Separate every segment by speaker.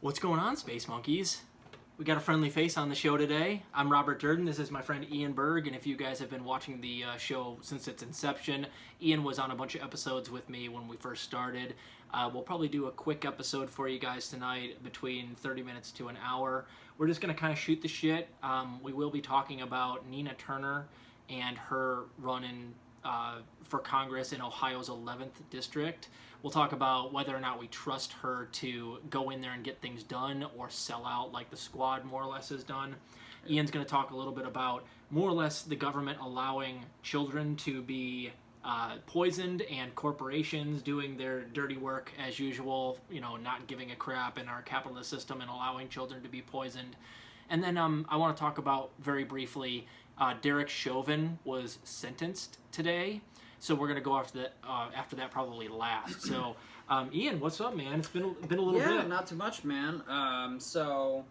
Speaker 1: What's going on, Space Monkeys? We got a friendly face on the show today. I'm Robert Durden. This is my friend Ian Berg, and if you guys have been watching the show since its inception, Ian was on a bunch of episodes with me when we first started. We'll probably do a quick episode for you guys tonight, between 30 minutes to an hour. We're just going to kind of shoot the shit. We will be talking about Nina Turner and her run for Congress in Ohio's 11th district. We'll talk about whether or not we trust her to go in there and get things done or sell out like the squad more or less has done. Ian's going to talk a little bit about more or less the government allowing children to be poisoned and corporations doing their dirty work as usual, not giving a crap in our capitalist system and allowing children to be poisoned. And then I want to talk about very briefly, Derek Chauvin was sentenced today. So we're gonna go after that probably last. So, Ian, what's up, man? It's been a little bit.
Speaker 2: Yeah, not too much, man. So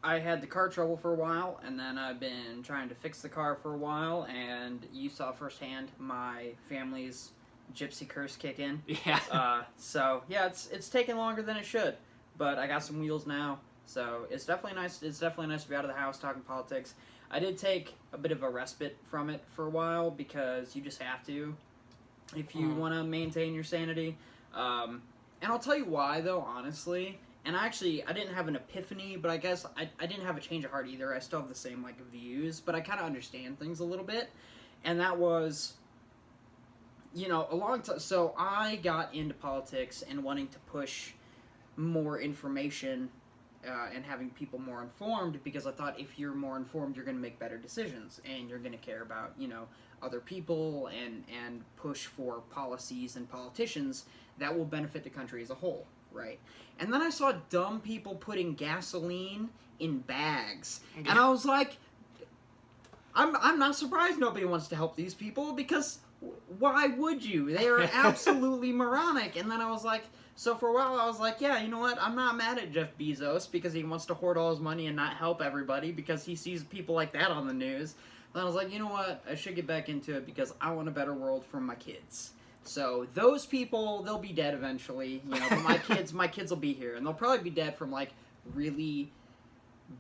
Speaker 2: I had the car trouble for a while, and then I've been trying to fix the car for a while, and you saw firsthand my family's gypsy curse kick in.
Speaker 1: Yeah.
Speaker 2: So yeah, it's taking longer than it should, but I got some wheels now, so it's definitely nice. It's definitely nice to be out of the house talking politics. I did take a bit of a respite from it for a while because you just have to if you want to maintain your sanity. And I'll tell you why, though, honestly. And I didn't have an epiphany, but I guess I didn't have a change of heart either. I still have the same, views, but I kind of understand things a little bit. And that was, a long time. So I got into politics and wanting to push more information and having people more informed, because I thought if you're more informed, you're going to make better decisions, and you're going to care about, other people and push for policies and politicians that will benefit the country as a whole, right? And then I saw dumb people putting gasoline in bags, and I was like, I'm not surprised nobody wants to help these people, because why would you? They are absolutely moronic. And then I was like, so for a while I was like, yeah, you know what? I'm not mad at Jeff Bezos because he wants to hoard all his money and not help everybody because he sees people like that on the news. Then I was like, you know what? I should get back into it because I want a better world for my kids. So those people, they'll be dead eventually, but my kids will be here, and they'll probably be dead from really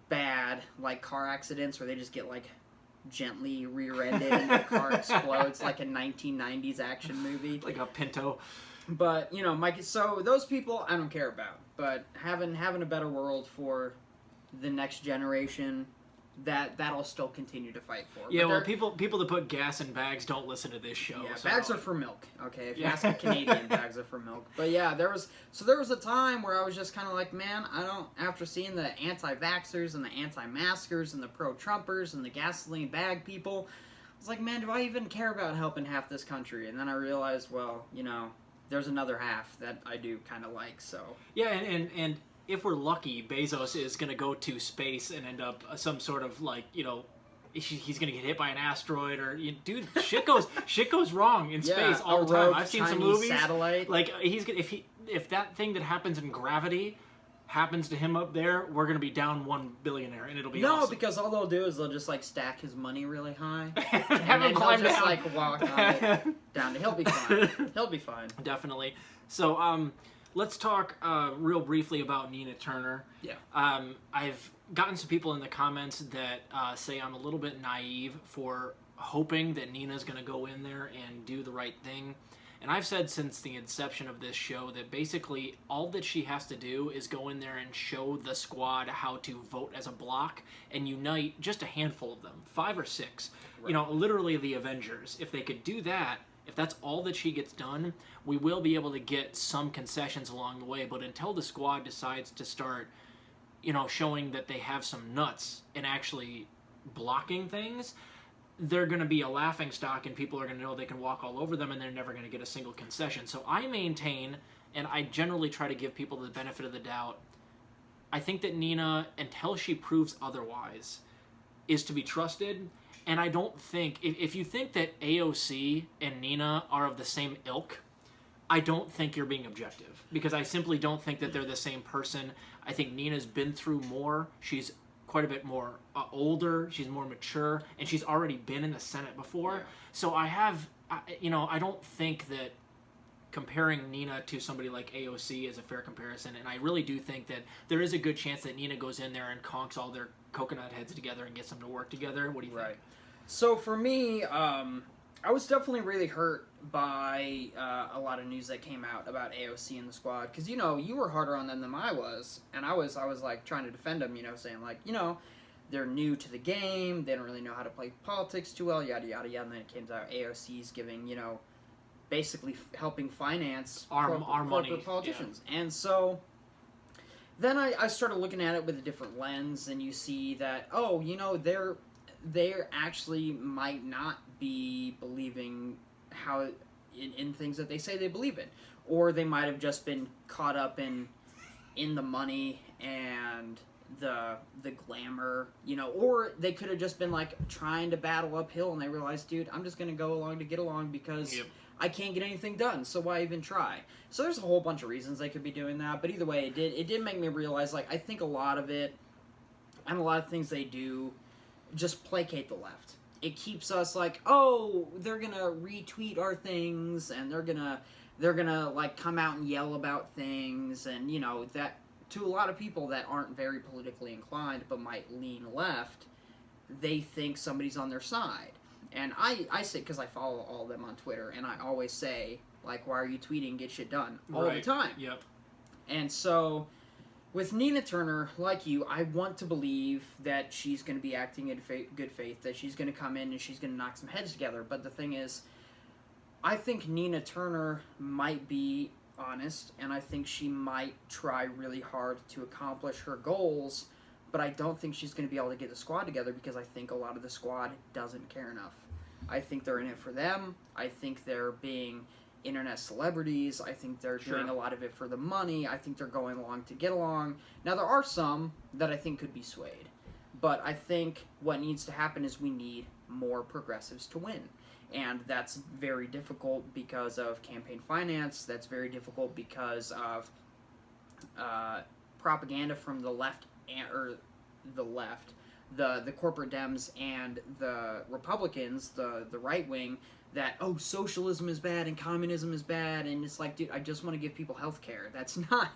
Speaker 2: bad car accidents where they just get gently rear-ended and the car explodes like a 1990s action movie.
Speaker 1: Like a Pinto.
Speaker 2: But, so those people I don't care about. But having a better world for the next generation, that'll still continue to fight for.
Speaker 1: Yeah, well, people that put gas in bags don't listen to this show.
Speaker 2: Yeah,
Speaker 1: so.
Speaker 2: Bags are for milk, okay? If you ask a Canadian, bags are for milk. But yeah, there was a time where I was just kind of like, man, after seeing the anti-vaxxers and the anti-maskers and the pro-Trumpers and the gasoline bag people, I was like, man, do I even care about helping half this country? And then I realized, well, there's another half that I do kind of like, so.
Speaker 1: Yeah, and if we're lucky, Bezos is going to go to space and end up some sort of he's going to get hit by an asteroid or dude, shit goes wrong in space all the time. I've seen some movies.
Speaker 2: Satellite.
Speaker 1: If that thing that happens in gravity happens to him up there, we're going to be down one billionaire, and it'll be awesome.
Speaker 2: Because all they'll do is they'll just stack his money really high,
Speaker 1: have him climb
Speaker 2: just
Speaker 1: down.
Speaker 2: Walk on it down. He'll be fine. He'll be fine.
Speaker 1: Definitely. So let's talk real briefly about Nina Turner.
Speaker 2: Yeah.
Speaker 1: I've gotten some people in the comments that say I'm a little bit naive for hoping that Nina's going to go in there and do the right thing. And I've said since the inception of this show that basically all that she has to do is go in there and show the squad how to vote as a block and unite just a handful of them, 5 or 6. Right. Literally the Avengers. If they could do that, if that's all that she gets done, we will be able to get some concessions along the way. But until the squad decides to start, showing that they have some nuts and actually blocking things, they're going to be a laughingstock, and people are going to know they can walk all over them, and they're never going to get a single concession. So I maintain, and I generally try to give people the benefit of the doubt, I think that Nina, until she proves otherwise, is to be trusted. And I don't think, if you think that AOC and Nina are of the same ilk, I don't think you're being objective, because I simply don't think that they're the same person. I think Nina's been through more. She's quite a bit more older, she's more mature, and she's already been in the Senate before. Yeah. So I don't think that comparing Nina to somebody like AOC is a fair comparison, and I really do think that there is a good chance that Nina goes in there and conks all their coconut heads together and gets them to work together. What do you think?
Speaker 2: So for me, I was definitely really hurt by a lot of news that came out about AOC and the squad, because you were harder on them than I was, and I was like trying to defend them, saying like they're new to the game, they don't really know how to play politics too well, yada yada yada, and then it came out AOC's giving basically helping finance
Speaker 1: our
Speaker 2: corporate
Speaker 1: money,
Speaker 2: politicians, and so. Then I started looking at it with a different lens, and you see that they're actually might not be believing how in things that they say they believe in, or they might have just been caught up in the money and the glamour, or they could have just been like trying to battle uphill, and they realized, dude, I'm just gonna go along to get along because I can't get anything done, so why even try? So there's a whole bunch of reasons they could be doing that, but either way, it did make me realize, like, I think a lot of it, and a lot of things they do, just placate the left. It keeps us like, oh, they're gonna retweet our things, and they're gonna like come out and yell about things, and that to a lot of people that aren't very politically inclined but might lean left, they think somebody's on their side. And I say, because I follow all of them on Twitter, and I always say, like, why are you tweeting? Get shit done. All the time.
Speaker 1: Yep.
Speaker 2: And so, with Nina Turner, like you, I want to believe that she's going to be acting in good faith, that she's going to come in and she's going to knock some heads together. But the thing is, I think Nina Turner might be honest, and I think she might try really hard to accomplish her goals, but I don't think she's going to be able to get the squad together, because I think a lot of the squad doesn't care enough. I think they're in it for them. I think they're being internet celebrities. I think they're doing a lot of it for the money. I think they're going along to get along. Now, there are some that I think could be swayed, but I think what needs to happen is we need more progressives to win. And that's very difficult because of campaign finance. That's very difficult because of propaganda from the left, the corporate Dems and the Republicans, the right wing, that, oh, socialism is bad and communism is bad, and it's like, dude, I just want to give people health care. That's not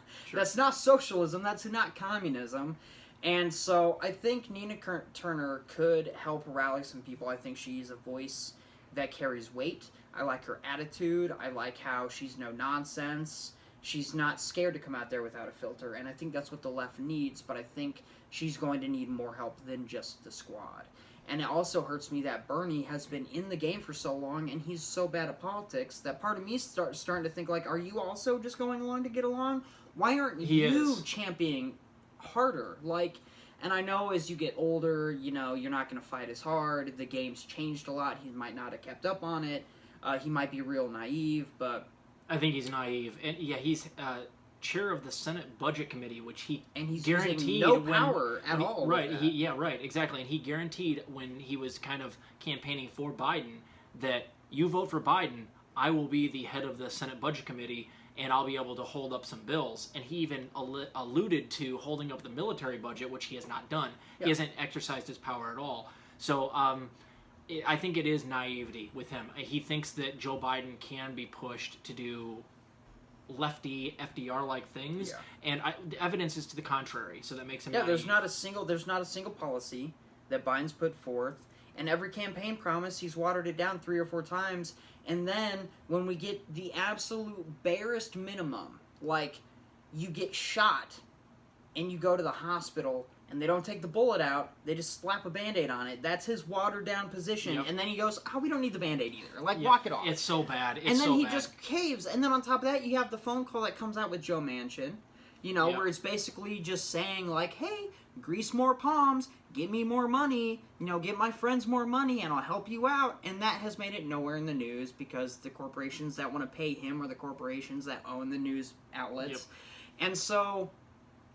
Speaker 2: socialism, that's not communism. And so I think Nina Turner could help rally some people. I think she's a voice that carries weight. I like her attitude. I like how she's no nonsense. She's not scared to come out there without a filter, and I think that's what the left needs, but I think she's going to need more help than just the squad. And it also hurts me that Bernie has been in the game for so long, and he's so bad at politics, that part of me is starting to think, like, are you also just going along to get along? Why aren't you championing harder? Like, and I know as you get older, you're not going to fight as hard. The game's changed a lot. He might not have kept up on it. He might be real naive, but
Speaker 1: I think he's naive, and he's chair of the Senate Budget Committee, which he's
Speaker 2: guaranteed using no power at all.
Speaker 1: Right? Right, exactly. And he guaranteed when he was kind of campaigning for Biden that you vote for Biden, I will be the head of the Senate Budget Committee, and I'll be able to hold up some bills. And he even alluded to holding up the military budget, which he has not done. Yeah. He hasn't exercised his power at all. So I think it is naivety with him. He thinks that Joe Biden can be pushed to do lefty FDR-like things, and the evidence is to the contrary. So that makes him naive.
Speaker 2: There's not a single policy that Biden's put forth, and every campaign promise he's watered it down 3 or 4 times. And then when we get the absolute barest minimum, like you get shot and you go to the hospital and they don't take the bullet out, they just slap a Band-Aid on it. That's his watered-down position. Yep. And then he goes, we don't need the Band-Aid either. Like, walk it off.
Speaker 1: It's so bad.
Speaker 2: And then he just caves. And then on top of that, you have the phone call that comes out with Joe Manchin, where it's basically just saying, like, hey, grease more palms, give me more money, get my friends more money, and I'll help you out. And that has made it nowhere in the news because the corporations that want to pay him are the corporations that own the news outlets. Yep. And so,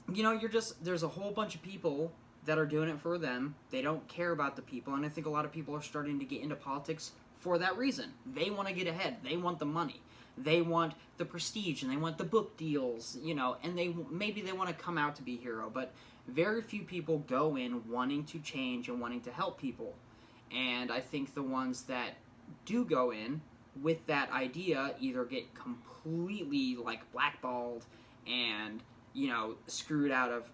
Speaker 2: there's a whole bunch of people that are doing it for them. They don't care about the people, and I think a lot of people are starting to get into politics for that reason. They want to get ahead. They want the money. They want the prestige, and they want the book deals, and maybe they want to come out to be a hero, but very few people go in wanting to change and wanting to help people. And I think the ones that do go in with that idea either get completely like blackballed and, you know, screwed out of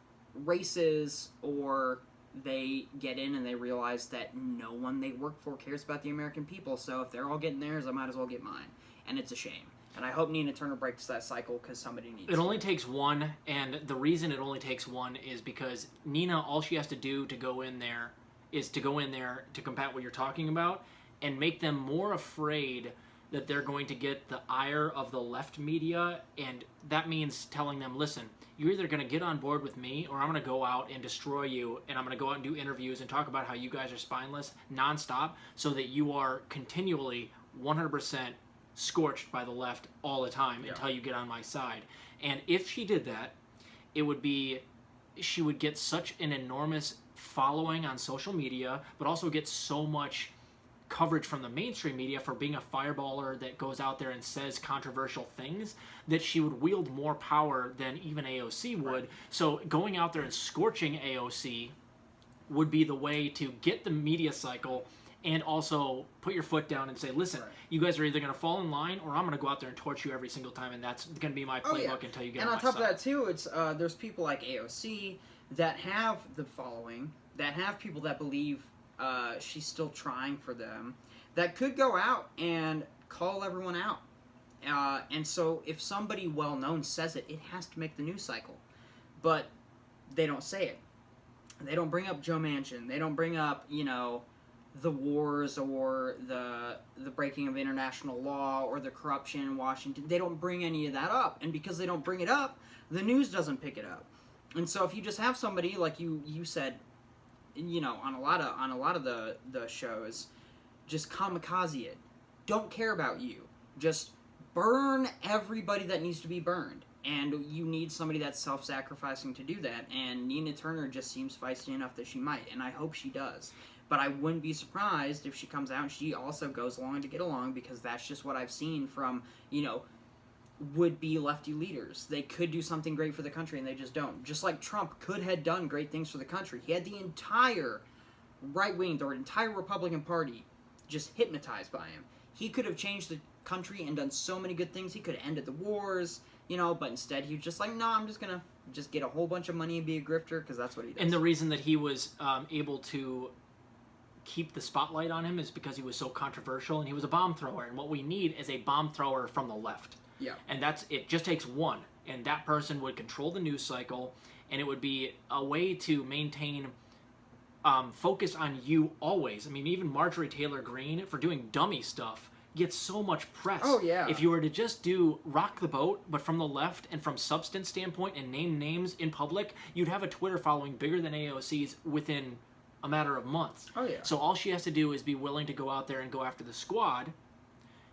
Speaker 2: races, or they get in and they realize that no one they work for cares about the American people, so if they're all getting theirs, I might as well get mine. And it's a shame. And I hope Nina Turner breaks that cycle because somebody needs
Speaker 1: it. It only takes one, and the reason it only takes one is because Nina, all she has to do to go in there is to go in there to combat what you're talking about and make them more afraid that they're going to get the ire of the left media, and that means telling them, listen, you're either going to get on board with me or I'm going to go out and destroy you, and I'm going to go out and do interviews and talk about how you guys are spineless nonstop so that you are continually 100% scorched by the left all the time until you get on my side. And if she did that, it would be, she would get such an enormous following on social media, but also get so much coverage from the mainstream media for being a fireballer that goes out there and says controversial things, that she would wield more power than even AOC would. Right. So going out there and scorching AOC would be the way to get the media cycle and also put your foot down and say, listen, you guys are either going to fall in line or I'm going to go out there and torch you every single time, and that's going to be my playbook until you get on my side. And on top of that,
Speaker 2: too, it's there's people like AOC that have the following, that have people that believe she's still trying for them, that could go out and call everyone out. And so if somebody well-known says it, it has to make the news cycle. But they don't say it. They don't bring up Joe Manchin. They don't bring up, you know, the wars or the breaking of international law or the corruption in Washington. They don't bring any of that up. And because they don't bring it up, the news doesn't pick it up. And so if you just have somebody, like you said, you know, on a lot of the shows, just kamikaze it. Don't care about you. Just burn everybody that needs to be burned. And you need somebody that's self-sacrificing to do that. And Nina Turner just seems feisty enough that she might. And I hope she does. But I wouldn't be surprised if she comes out and she also goes along to get along, because that's just what I've seen from, you know, would-be lefty leaders. They could do something great for the country, and they just don't. Just like Trump could have done great things for the country. He had the entire right wing, the entire Republican Party, just hypnotized by him. He could have changed the country and done so many good things. He could have ended the wars, you know, but instead he was just like, no, I'm just going to just get a whole bunch of money and be a grifter, because that's what he does.
Speaker 1: And the reason that he was able to keep the spotlight on him is because he was so controversial, and he was a bomb thrower. And what we need is a bomb thrower from the left.
Speaker 2: Yeah.
Speaker 1: And it just takes one, and that person would control the news cycle, and it would be a way to maintain focus on you always. I mean, even Marjorie Taylor Greene, for doing dummy stuff, gets so much press.
Speaker 2: Oh, yeah.
Speaker 1: If you were to just do rock the boat, but from the left and from substance standpoint and name names in public, you'd have a Twitter following bigger than AOC's within a matter of months.
Speaker 2: Oh, yeah.
Speaker 1: So all she has to do is be willing to go out there and go after the squad.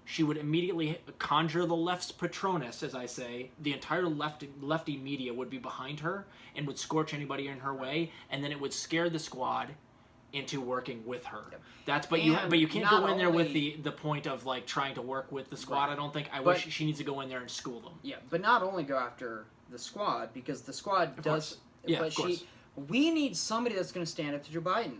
Speaker 1: She would immediately conjure the left's Patronus, as I say. The entire lefty media would be behind her and would scorch anybody in her way, and then it would scare the squad into working with her. Yep. But you can't go in there with the point of like trying to work with the squad. Right. I don't think. I wish she needs to go in there and school them.
Speaker 2: Yeah, but not only go after the squad, because the squad does.
Speaker 1: Yeah,
Speaker 2: but
Speaker 1: of course.
Speaker 2: We need somebody that's going to stand up to Joe Biden.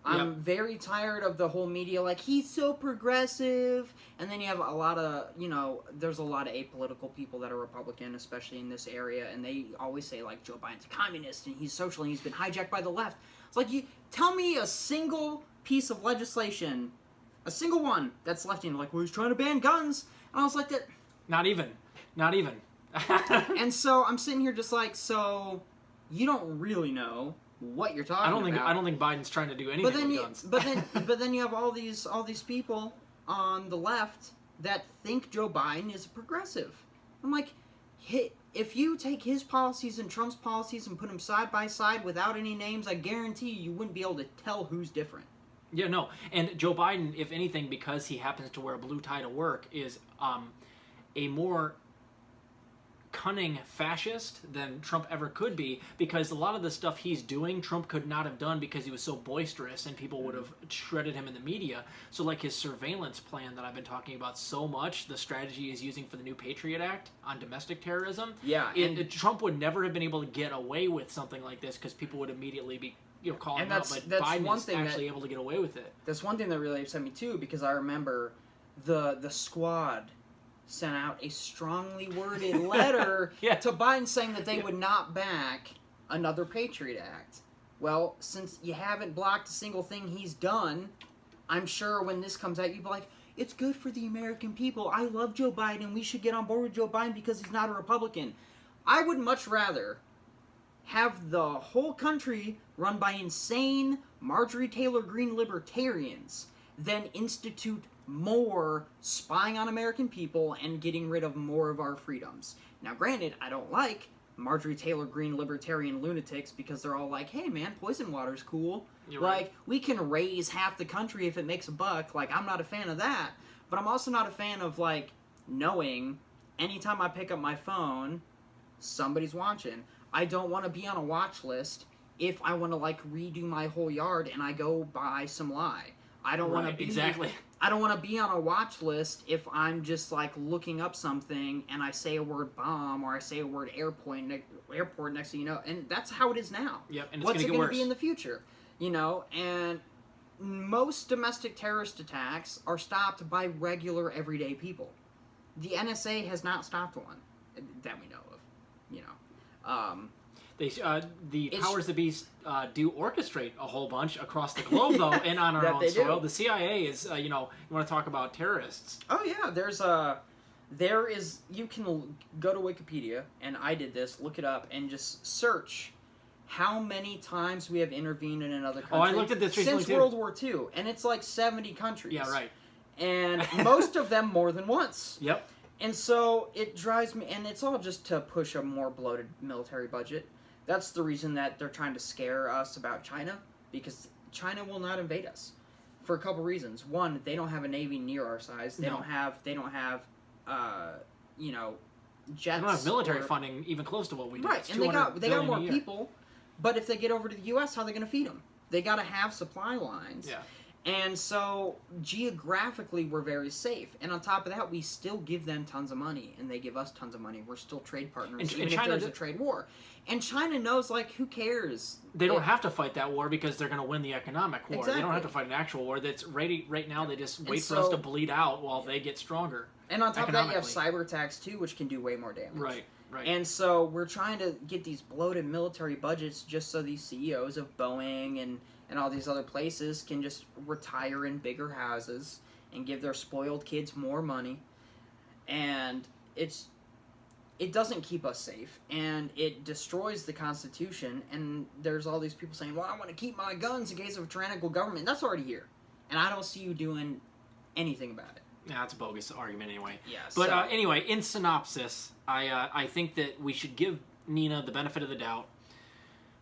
Speaker 2: I'm very tired of the whole media, like, he's so progressive. And then you have a lot of, you know, there's a lot of apolitical people that are Republican, especially in this area, and they always say, like, Joe Biden's a communist, and he's social, and he's been hijacked by the left. It's like, you tell me a single piece of legislation, a single one, that's lefty, and like, well, he's trying to ban guns. And I was like, that... Not even. And so I'm sitting here just like, so you don't really know what you're talking about.
Speaker 1: I don't think Biden's trying to do anything with guns.
Speaker 2: But then you have all these people on the left that think Joe Biden is a progressive. I'm like, if you take his policies and Trump's policies and put them side by side without any names, I guarantee you wouldn't be able to tell who's different.
Speaker 1: Yeah, no. And Joe Biden, if anything, because he happens to wear a blue tie to work, is a more cunning fascist than Trump ever could be, because a lot of the stuff he's doing, Trump could not have done because he was so boisterous and people would have shredded him in the media. So like his surveillance plan that I've been talking about so much, the strategy he's using for the new Patriot Act on domestic terrorism, Trump would never have been able to get away with something like this because people would immediately be calling him out, but Biden is actually able to get away with it.
Speaker 2: That's one thing that really upset me too, because I remember the squad sent out a strongly worded letter
Speaker 1: Yeah.
Speaker 2: to Biden saying that they would not back another Patriot Act. Well, since you haven't blocked a single thing he's done, I'm sure when this comes out, you'll be like, it's good for the American people. I love Joe Biden. We should get on board with Joe Biden because he's not a Republican. I would much rather have the whole country run by insane Marjorie Taylor Greene libertarians than institute more spying on American people and getting rid of more of our freedoms. Now, granted, I don't like Marjorie Taylor Greene libertarian lunatics because they're all like, hey man, poison water's cool.
Speaker 1: You're
Speaker 2: like,
Speaker 1: right.
Speaker 2: we can raise half the country if it makes a buck. Like, I'm not a fan of that. But I'm also not a fan of, like, knowing anytime I pick up my phone, somebody's watching. I don't want to be on a watch list if I want to, like, redo my whole yard and I go buy some lye. I don't want to be...
Speaker 1: Exactly.
Speaker 2: I don't want to be on a watch list if I'm just, like, looking up something and I say a word bomb or I say a word airport next thing you know. And that's how it is now.
Speaker 1: Yep, and it's
Speaker 2: What's
Speaker 1: going to
Speaker 2: it
Speaker 1: get
Speaker 2: going
Speaker 1: worse.
Speaker 2: to be in the future? You know, and most domestic terrorist attacks are stopped by regular, everyday people. The NSA has not stopped one that we know of, you know.
Speaker 1: The powers that be do orchestrate a whole bunch across the globe, though, and on our
Speaker 2: That
Speaker 1: own
Speaker 2: they
Speaker 1: soil.
Speaker 2: do.
Speaker 1: The CIA is, you want to talk about terrorists.
Speaker 2: Oh yeah, you can go to Wikipedia, and I did this, look it up, and just search how many times we have intervened in another country.
Speaker 1: Oh, I looked at this recently,
Speaker 2: since
Speaker 1: too.
Speaker 2: World War II, and it's like 70 countries.
Speaker 1: Yeah, right.
Speaker 2: And most of them more than once.
Speaker 1: Yep.
Speaker 2: And so it drives me, and it's all just to push a more bloated military budget. That's the reason that they're trying to scare us about China, because China will not invade us for a couple reasons. One, they don't have a navy near our size. They
Speaker 1: No.
Speaker 2: don't have jets.
Speaker 1: They don't have military
Speaker 2: or-
Speaker 1: funding even close to what we do.
Speaker 2: Right,
Speaker 1: It's
Speaker 2: and they got
Speaker 1: 200
Speaker 2: more
Speaker 1: billion a year.
Speaker 2: people. But if they get over to the U.S., how are they going to feed them? They got to have supply lines.
Speaker 1: Yeah.
Speaker 2: And so, geographically, we're very safe. And on top of that, we still give them tons of money, and they give us tons of money. We're still trade partners,
Speaker 1: And
Speaker 2: even
Speaker 1: China
Speaker 2: if there's
Speaker 1: did-
Speaker 2: a trade war. And China knows, like, who cares?
Speaker 1: They don't
Speaker 2: If-
Speaker 1: have to fight that war because they're going to win the economic war. They don't have to
Speaker 2: Exactly.
Speaker 1: fight an actual war. That's ready right now. They just wait for
Speaker 2: so-
Speaker 1: us to bleed out while they get stronger.
Speaker 2: And on top of that, you have
Speaker 1: economically.
Speaker 2: cyber attacks, too, which can do way more damage.
Speaker 1: Right. Right.
Speaker 2: And so, we're trying to get these bloated military budgets just so these CEOs of Boeing and all these other places can just retire in bigger houses and give their spoiled kids more money. And it doesn't keep us safe, and it destroys the Constitution, and there's all these people saying, well, I want to keep my guns in case of a tyrannical government. That's already here. And I don't see you doing anything about it.
Speaker 1: Yeah, that's a bogus argument anyway.
Speaker 2: Yeah,
Speaker 1: But
Speaker 2: so-
Speaker 1: anyway, in synopsis, I think that we should give Nina the benefit of the doubt.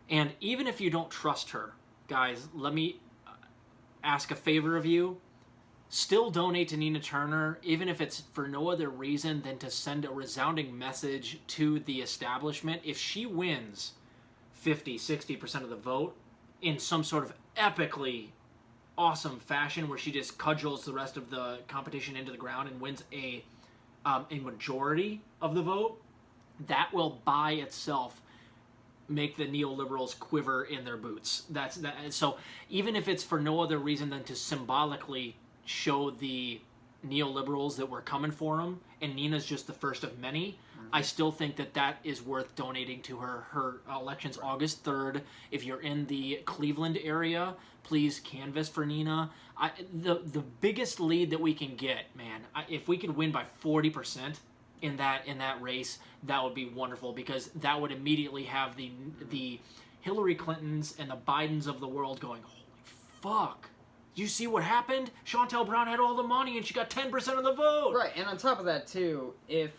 Speaker 1: And even if you don't trust her, guys, let me ask a favor of you. Still donate to Nina Turner, even if it's for no other reason than to send a resounding message to the establishment. If she wins 50, 60% of the vote in some sort of epically awesome fashion where she just cudgels the rest of the competition into the ground and wins a majority of the vote, that will by itself make the neoliberals quiver in their boots. That's that. So even if it's for no other reason than to symbolically show the neoliberals that we're coming for them, and Nina's just the first of many, I still think that is worth donating to her. Her election's August 3rd. If you're in the Cleveland area, please canvass for Nina. The biggest lead that we can get, man, if we could win by 40% in that race, that would be wonderful, because that would immediately have the Hillary Clintons and the Bidens of the world going, holy fuck. You see what happened? Chantel Brown had all the money and she got 10% of the vote.
Speaker 2: Right, and on top of that, too, if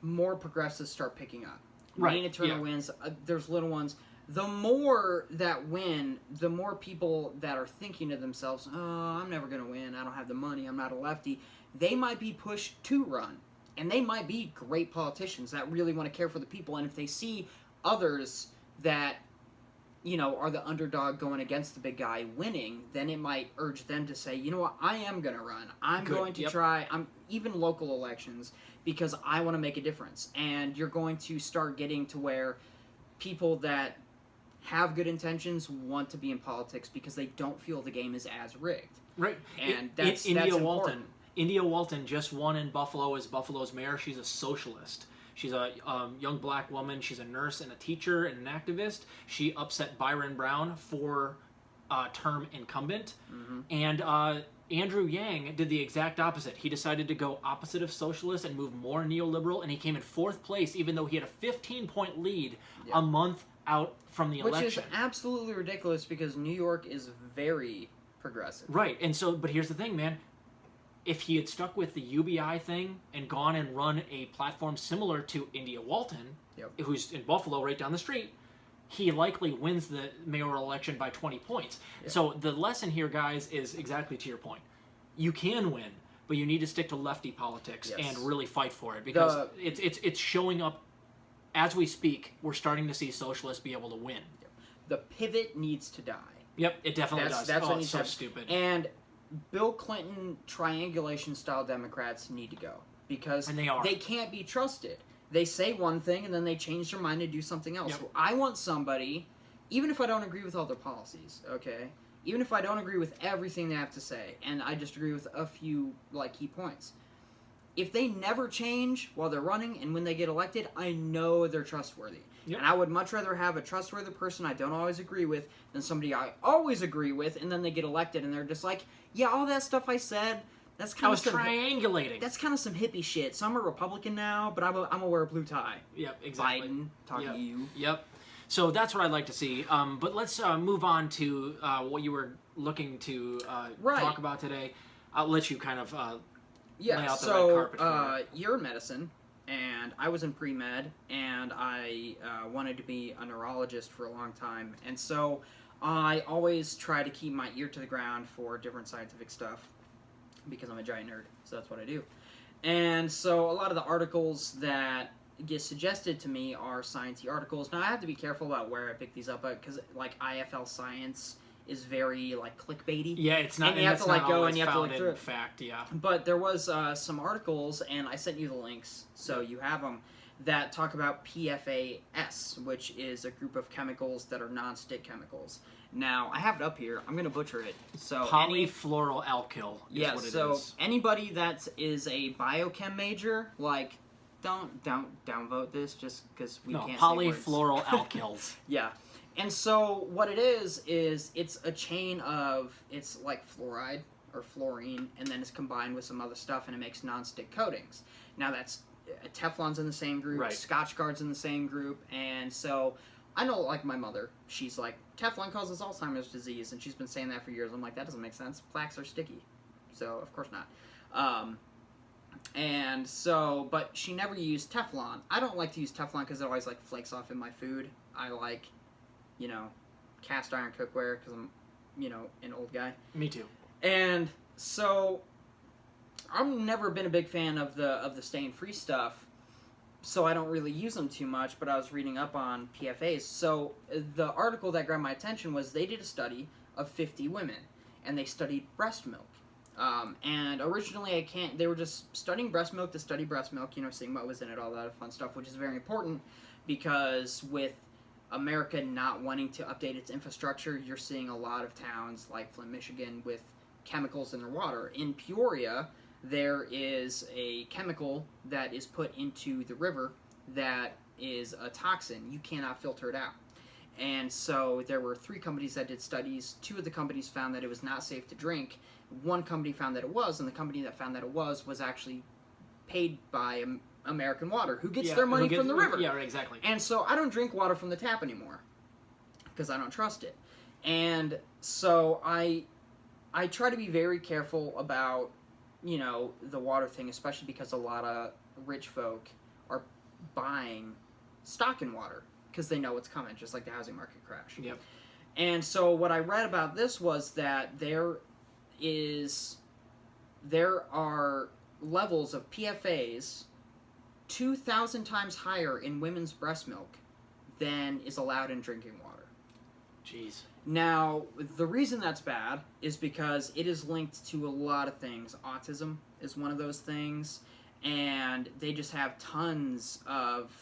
Speaker 2: more progressives start picking up,
Speaker 1: Right,
Speaker 2: Nina Turner
Speaker 1: yeah.
Speaker 2: wins, there's little ones, the more that win, the more people that are thinking to themselves, oh, I'm never going to win, I don't have the money, I'm not a lefty, they might be pushed to run. And they might be great politicians that really want to care for the people, and if they see others that, you know, are the underdog going against the big guy winning, then it might urge them to say, you know what, I am going to run. I'm
Speaker 1: Good,
Speaker 2: going to
Speaker 1: yep.
Speaker 2: try, even local elections, because I want to make a difference. And you're going to start getting to where people that have good intentions want to be in politics because they don't feel the game is as rigged.
Speaker 1: Right.
Speaker 2: And that's
Speaker 1: India
Speaker 2: important.
Speaker 1: Walton. India Walton just won in Buffalo as Buffalo's mayor. She's a socialist. She's a young black woman. She's a nurse and a teacher and an activist. She upset Byron Brown, four-term incumbent.
Speaker 2: Mm-hmm.
Speaker 1: And Andrew Yang did the exact opposite. He decided to go opposite of socialist and move more neoliberal, and he came in 4th place, even though he had a 15-point lead a month out from the election.
Speaker 2: Which is absolutely ridiculous because New York is very progressive.
Speaker 1: Right, and so, but here's the thing, man. If he had stuck with the UBI thing and gone and run a platform similar to India Walton, who's in Buffalo right down the street, he likely wins the mayoral election by 20 points. Yep. So the lesson here, guys, is exactly to your point. You can win, but you need to stick to lefty politics and really fight for it because it's showing up as we speak. We're starting to see socialists be able to win.
Speaker 2: Yep. The pivot needs to die.
Speaker 1: Yep, it definitely does.
Speaker 2: That's what
Speaker 1: it's
Speaker 2: needs
Speaker 1: so
Speaker 2: to
Speaker 1: stupid.
Speaker 2: And Bill Clinton triangulation-style Democrats need to go because they can't be trusted. They say one thing and then they change their mind and do something else.
Speaker 1: Yep.
Speaker 2: I want somebody, even if I don't agree with all their policies, okay? Even if I don't agree with everything they have to say, and I just agree with a few key points. If they never change while they're running and when they get elected, I know they're trustworthy. Yep. And I would much rather have a trustworthy person I don't always agree with than somebody I always agree with, and then they get elected and they're just like, yeah, all that stuff I said, that's kind of
Speaker 1: triangulating.
Speaker 2: That's kind of some hippie shit. So I'm a Republican now, but I'm gonna wear a blue tie.
Speaker 1: Yep, exactly.
Speaker 2: Biden, talking to you.
Speaker 1: Yep. So that's what I'd like to see. But let's move on to what you were looking to talk about today. I'll let you kind of lay out the red carpet for me.
Speaker 2: You're in medicine, and I was in pre-med, and I wanted to be a neurologist for a long time. And so I always try to keep my ear to the ground for different scientific stuff because I'm a giant nerd, so that's what I do. And so a lot of the articles that get suggested to me are sciencey articles. Now I have to be careful about where I pick these up because IFL Science is very clickbaity.
Speaker 1: Yeah, it's not.
Speaker 2: And you have to go and you have to look through it.
Speaker 1: Fact, yeah.
Speaker 2: But there was some articles, and I sent you the links, so you have them, that talk about PFAS, which is a group of chemicals that are non-stick chemicals. Now, I have it up here. I'm going to butcher it. So
Speaker 1: polyfluoroalkyl is what it is.
Speaker 2: So anybody that is a biochem major, don't downvote this just because we can't say words.
Speaker 1: Polyfluoroalkyls.
Speaker 2: Yeah. And so what it is it's a chain of, it's like fluoride or fluorine, and then it's combined with some other stuff, and it makes non-stick coatings. Now that's, Teflon's in the same group,
Speaker 1: right.
Speaker 2: Scotchgard's in the same group, and so I know, my mother, she's like, Teflon causes Alzheimer's disease, and she's been saying that for years. I'm like, that doesn't make sense. Plaques are sticky. So, of course not. And so, but she never used Teflon. I don't like to use Teflon because it always, flakes off in my food. I like, cast iron cookware because I'm, an old guy.
Speaker 1: Me too.
Speaker 2: And so, I've never been a big fan of the stain-free stuff, so I don't really use them too much, but I was reading up on PFAs. So the article that grabbed my attention was they did a study of 50 women, and they studied breast milk. And originally they were just studying breast milk to study breast milk, seeing what was in it, all that fun stuff, which is very important because with America not wanting to update its infrastructure, you're seeing a lot of towns like Flint, Michigan with chemicals in their water. In Peoria, there is a chemical that is put into the river that is a toxin. You cannot filter it out. And so there were 3 companies that did studies. 2 of the companies found that it was not safe to drink. 1 company found that it was, and the company that found that it was actually paid by American Water, who gets their money from the river.
Speaker 1: Yeah, right, exactly.
Speaker 2: And so I don't drink water from the tap anymore because I don't trust it. And so I try to be very careful about the water thing, especially because a lot of rich folk are buying stock in water because they know it's coming, just like the housing market crash.
Speaker 1: Yep.
Speaker 2: And so what I read about this was that there are levels of PFAs 2,000 times higher in women's breast milk than is allowed in drinking water.
Speaker 1: Jeez.
Speaker 2: Now, the reason that's bad is because it is linked to a lot of things. Autism is one of those things, and they just have tons of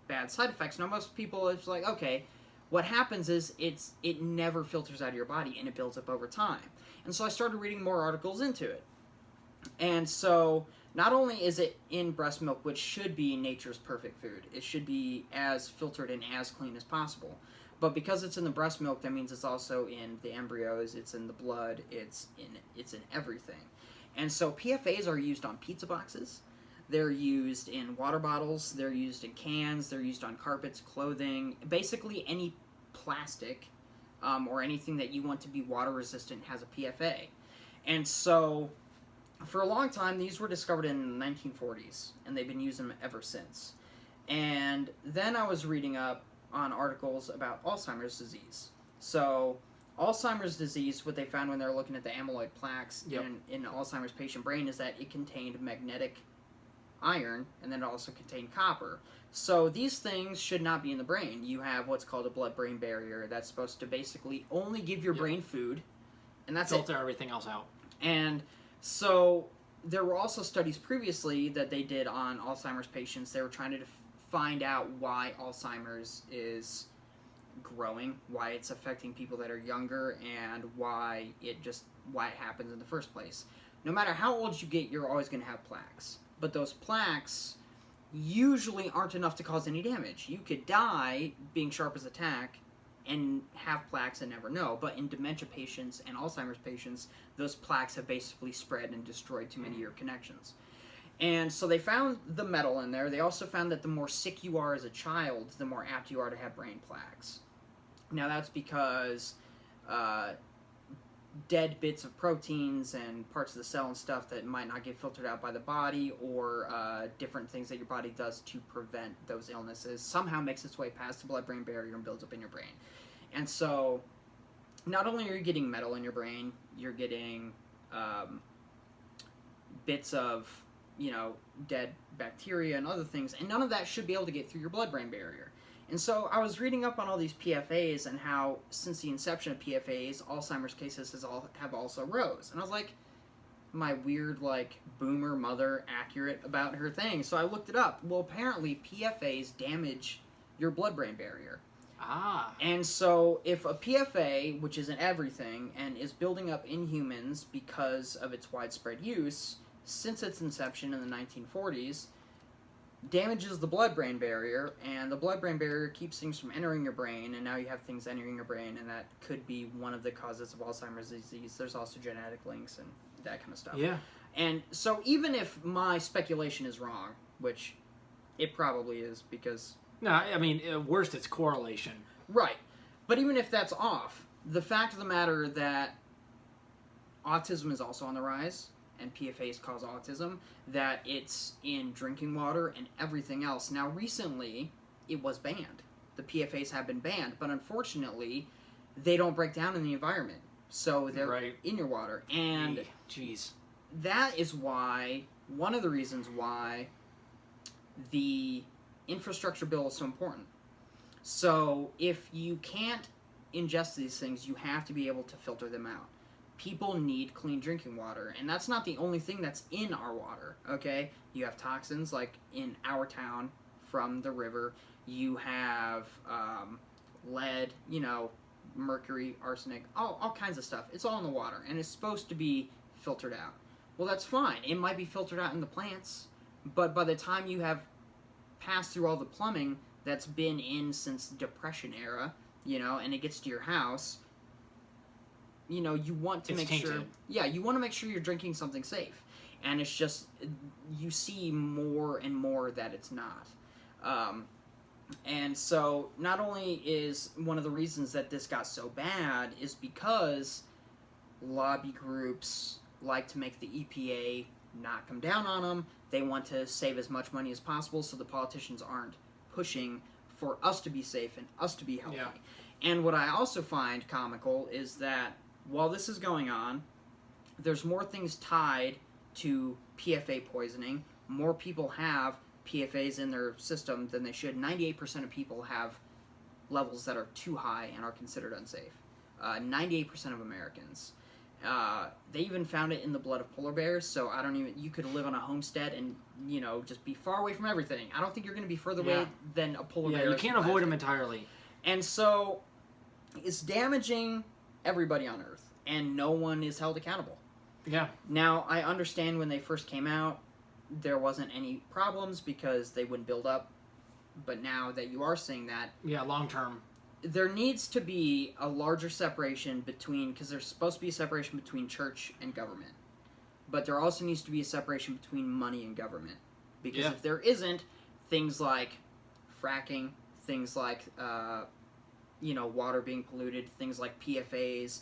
Speaker 2: bad side effects. Now, most people, it's like, okay, what happens is it never filters out of your body, and it builds up over time. And so I started reading more articles into it. And so not only is it in breast milk, which should be nature's perfect food, it should be as filtered and as clean as possible, but because it's in the breast milk, that means it's also in the embryos, it's in the blood, it's in everything. And so PFAs are used on pizza boxes, they're used in water bottles, they're used in cans, they're used on carpets, clothing, basically any plastic or anything that you want to be water resistant has a PFA. And so for a long time, these were discovered in the 1940s, and they've been using them ever since. And then I was reading up on articles about Alzheimer's disease. So Alzheimer's disease, what they found when they were looking at the amyloid plaques in Alzheimer's patient brain is that it contained magnetic iron, and then it also contained copper. So these things should not be in the brain. You have what's called a blood-brain barrier that's supposed to basically only give your brain food, and that's
Speaker 1: filter everything else out.
Speaker 2: And so there were also studies previously that they did on Alzheimer's patients. They were trying to find out why Alzheimer's is growing, why it's affecting people that are younger, and why it happens in the first place. No matter how old you get, you're always going to have plaques. But those plaques usually aren't enough to cause any damage. You could die being sharp as a tack and have plaques and never know. But in dementia patients and Alzheimer's patients, those plaques have basically spread and destroyed too many of your connections. And so they found the metal in there. They also found that the more sick you are as a child, the more apt you are to have brain plaques. Now that's because dead bits of proteins and parts of the cell and stuff that might not get filtered out by the body, or different things that your body does to prevent those illnesses, somehow makes its way past the blood-brain barrier and builds up in your brain. And so not only are you getting metal in your brain, you're getting bits of, dead bacteria and other things, and none of that should be able to get through your blood-brain barrier. And so I was reading up on all these PFAs and how, since the inception of PFAs, Alzheimer's cases have also rose. And I was like, my weird, boomer mother accurate about her thing. So I looked it up. Well, apparently PFAs damage your blood-brain barrier.
Speaker 1: Ah.
Speaker 2: And so if a PFA, which is in everything, and is building up in humans because of its widespread use, since its inception in the 1940s, damages the blood-brain barrier, and the blood-brain barrier keeps things from entering your brain, and now you have things entering your brain, and that could be one of the causes of Alzheimer's disease. There's also genetic links and that kind of stuff.
Speaker 1: Yeah.
Speaker 2: And so even if my speculation is wrong, which it probably is, because...
Speaker 1: No, I mean, at worst, it's correlation.
Speaker 2: Right. But even if that's off, the fact of the matter that autism is also on the rise, and PFAs cause autism, that it's in drinking water and everything else. Now, recently, it was banned. The PFAs have been banned, but unfortunately, they don't break down in the environment. So they're in your water. And that is why, one of the reasons why the infrastructure bill is so important. So if you can't ingest these things, you have to be able to filter them out. People need clean drinking water, and that's not the only thing that's in our water, okay? You have toxins, like in our town, from the river. You have lead, mercury, arsenic, all kinds of stuff. It's all in the water, and it's supposed to be filtered out. Well, that's fine. It might be filtered out in the plants, but by the time you have passed through all the plumbing that's been in since the Depression era, and it gets to your house... you want to make sure... Yeah, you want to make sure you're drinking something safe. And it's just... You see more and more that it's not. And so, not only is one of the reasons that this got so bad is because lobby groups like to make the EPA not come down on them. They want to save as much money as possible so the politicians aren't pushing for us to be safe and us to be healthy. Yeah. And what I also find comical is that while this is going on, there's more things tied to PFA poisoning. More people have PFAs in their system than they should. 98% of people have levels that are too high and are considered unsafe. 98% of Americans. They even found it in the blood of polar bears, so you could live on a homestead and, just be far away from everything. I don't think you're going to be further away than a polar bear.
Speaker 1: Yeah, you can't avoid them entirely.
Speaker 2: And so it's damaging everybody on Earth, and no one is held accountable.
Speaker 1: Yeah.
Speaker 2: Now, I understand when they first came out, there wasn't any problems because they wouldn't build up. But now that you are seeing that...
Speaker 1: Yeah, long term.
Speaker 2: There needs to be a larger separation between... Because there's supposed to be a separation between church and government. But there also needs to be a separation between money and government. Because if there isn't, things like fracking, things like, water being polluted, things like PFAs,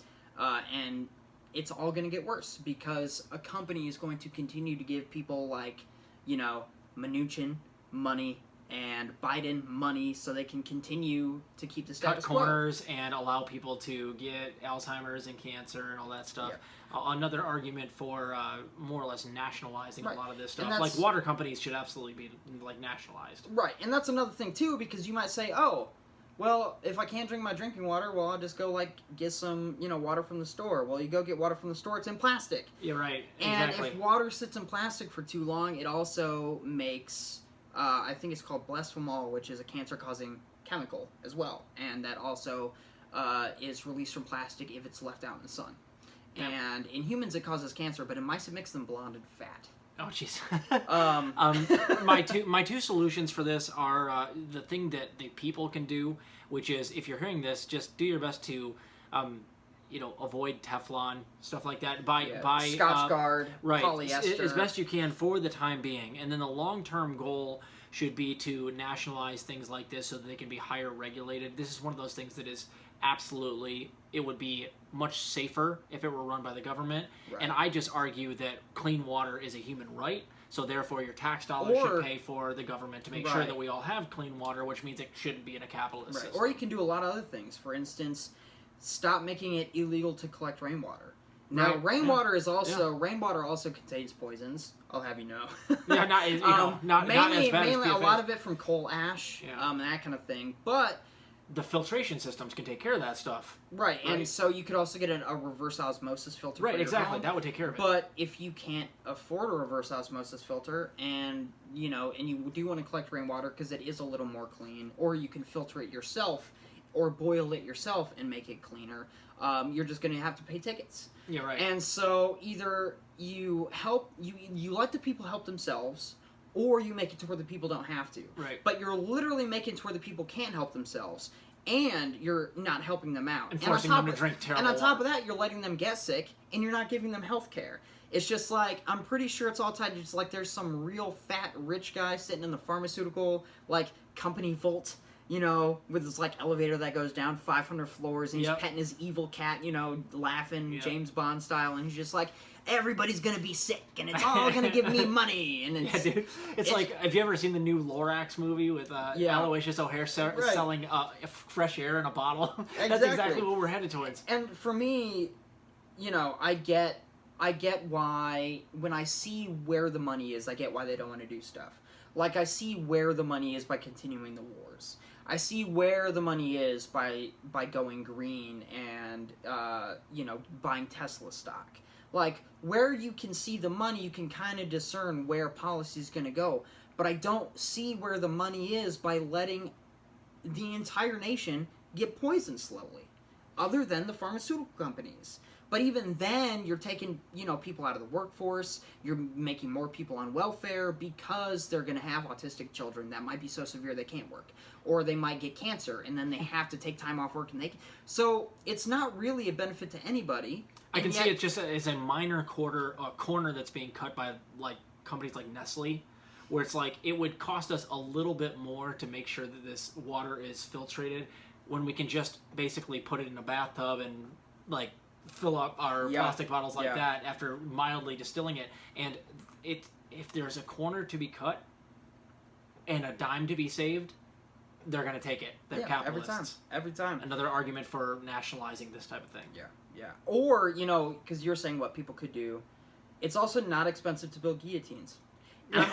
Speaker 2: and it's all going to get worse because a company is going to continue to give people like, Mnuchin money and Biden money so they can continue to keep the status quo.
Speaker 1: Cut corners and allow people to get Alzheimer's and cancer and all that stuff. Yeah. Another argument for more or less nationalizing a lot of this stuff. Like water companies should absolutely be like nationalized. Right,
Speaker 2: and that's another thing too because you might say, oh, well, if I can't drink my drinking water, well, I'll just go, get some, water from the store. Well, you go get water from the store, it's in plastic.
Speaker 1: Yeah, right.
Speaker 2: And
Speaker 1: exactly.
Speaker 2: if water sits in plastic for too long, it also makes, I think it's called blasphemol, which is a cancer-causing chemical as well. And that also is released from plastic if it's left out in the sun. Yeah. And in humans, it causes cancer, but in mice, it makes them blonde and fat.
Speaker 1: Oh, jeez. My two solutions for this are the thing that the people can do, which is, if you're hearing this, just do your best to, avoid Teflon, stuff like that. Buy
Speaker 2: Scotch Guard,
Speaker 1: right,
Speaker 2: polyester.
Speaker 1: As best you can for the time being. And then the long-term goal should be to nationalize things like this so that they can be higher regulated. This is one of those things that is absolutely, it would be much safer if it were run by the government. Right. And I just argue that clean water is a human right, so therefore your tax dollars should pay for the government to make sure that we all have clean water, which means it shouldn't be in a capitalist system.
Speaker 2: Or you can do a lot of other things. For instance, stop making it illegal to collect rainwater. Now, rainwater is also rainwater also contains poisons. I'll have you know.
Speaker 1: Yeah, not
Speaker 2: mainly,
Speaker 1: as bad
Speaker 2: mainly
Speaker 1: as
Speaker 2: a lot of it from coal ash, and that kind of thing. But
Speaker 1: the filtration systems can take care of that stuff.
Speaker 2: Right, and so you could also get a reverse osmosis filter.
Speaker 1: Right,
Speaker 2: for your
Speaker 1: exactly.
Speaker 2: home.
Speaker 1: That would take care of it.
Speaker 2: But if you can't afford a reverse osmosis filter, and you do want to collect rainwater because it is a little more clean, or you can filter it yourself, or boil it yourself and make it cleaner, you're just going to have to pay tickets.
Speaker 1: Yeah, right.
Speaker 2: And so either you let the people help themselves, or you make it to where the people don't have to.
Speaker 1: Right.
Speaker 2: But you're literally making it to where the people can't help themselves, and you're not helping them out.
Speaker 1: And forcing them to drink terrible
Speaker 2: water. And on top of that, you're letting them get sick, and you're not giving them health care. It's just like, I'm pretty sure it's all tied to just like there's some real fat rich guy sitting in the pharmaceutical company vault, with this elevator that goes down 500 floors, and he's petting his evil cat, laughing James Bond style, and he's just like, everybody's gonna be sick, and it's all gonna give me money. And
Speaker 1: dude, it's like, have you ever seen the new Lorax movie with Aloysius O'Hare selling fresh air in a bottle? That's exactly what we're headed towards.
Speaker 2: And for me, I get why, when I see where the money is, I get why they don't want to do stuff. Like, I see where the money is by continuing the wars. I see where the money is by going green and, buying Tesla stock. Like, where you can see the money, you can kind of discern where policy is going to go. But I don't see where the money is by letting the entire nation get poisoned slowly, other than the pharmaceutical companies. But even then, you're taking, people out of the workforce, you're making more people on welfare because they're going to have autistic children that might be so severe they can't work. Or they might get cancer, and then they have to take time off work. So it's not really a benefit to anybody.
Speaker 1: I can see it just as a minor corner that's being cut by companies like Nestle, where it's like it would cost us a little bit more to make sure that this water is filtrated when we can just basically put it in a bathtub and fill up our plastic bottles like that after mildly distilling it. And if there's a corner to be cut and a dime to be saved, they're going to take it. They're capitalists.
Speaker 2: Every time.
Speaker 1: Another argument for nationalizing this type of thing.
Speaker 2: Yeah. Or, because you're saying what people could do, it's also not expensive to build guillotines. And